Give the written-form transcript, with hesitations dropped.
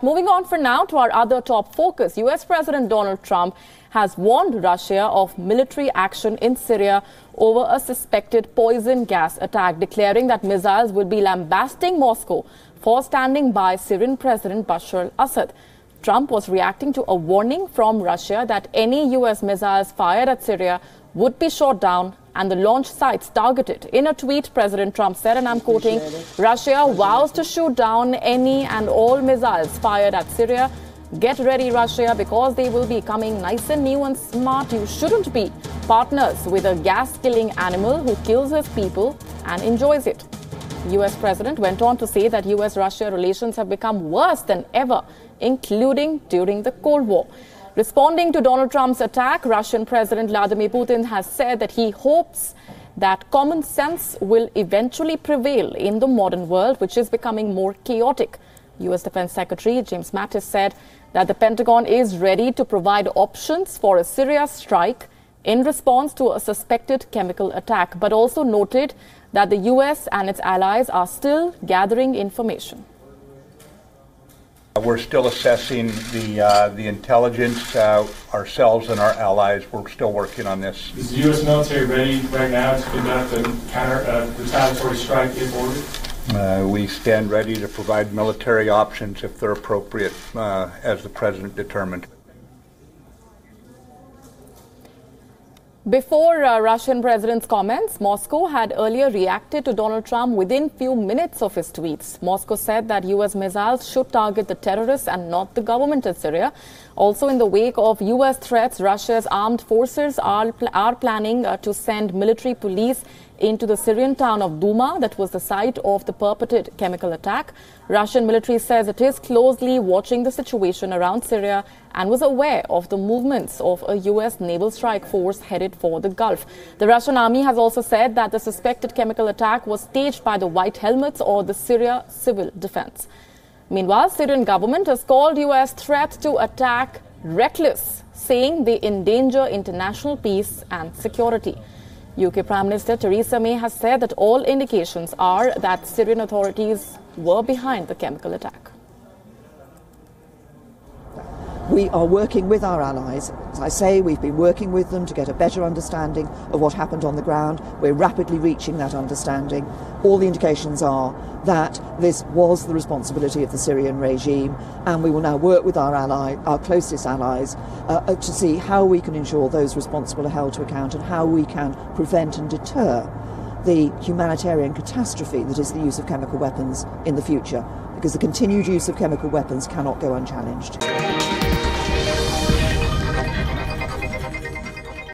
Moving on for now to our other top focus. US President Donald Trump has warned Russia of military action in Syria over a suspected poison gas attack, declaring that missiles would be lambasting Moscow for standing by Syrian President Bashar al-Assad. Trump was reacting to a warning from Russia that any US missiles fired at Syria would be shot down and the launch sites targeted. In a tweet, President Trump said, and I'm quoting, "Russia vows to shoot down any and all missiles fired at Syria. Get ready, Russia, because they will be coming nice and new and smart. You shouldn't be partners with a gas-killing animal who kills his people and enjoys it." The US president went on to say that US-Russia relations have become worse than ever, including during the Cold War. Responding to Donald Trump's attack, Russian President Vladimir Putin has said that he hopes that common sense will eventually prevail in the modern world, which is becoming more chaotic. US Defense Secretary Jim Mattis said that the Pentagon is ready to provide options for a Syria strike in response to a suspected chemical attack, but also noted that the US and its allies are still gathering information. We're still assessing the intelligence ourselves and our allies. We're still working on this. Is the U.S. military ready right now to conduct a retaliatory strike if ordered? We stand ready to provide military options if they're appropriate, as the President determined. Before Russian president's comments, Moscow had earlier reacted to Donald Trump within few minutes of his tweets. Moscow said that US missiles should target the terrorists and not the government in Syria. Also, in the wake of US threats, Russia's armed forces are planning to send military police into the Syrian town of Duma that was the site of the purported chemical attack. Russian military says it is closely watching the situation around Syria and was aware of the movements of a US naval strike force headed for the Gulf. The Russian army has also said that the suspected chemical attack was staged by the White Helmets or the Syria Civil Defense. Meanwhile, Syrian government has called US threat to attack reckless, saying they endanger international peace and security. UK Prime Minister Theresa May has said that all indications are that Syrian authorities were behind the chemical attack. We are working with our allies. As I say, we've been working with them to get a better understanding of what happened on the ground. We're rapidly reaching that understanding. All the indications are that this was the responsibility of the Syrian regime, and we will now work with our closest allies, to see how we can ensure those responsible are held to account and how we can prevent and deter the humanitarian catastrophe that is the use of chemical weapons in the future, because the continued use of chemical weapons cannot go unchallenged.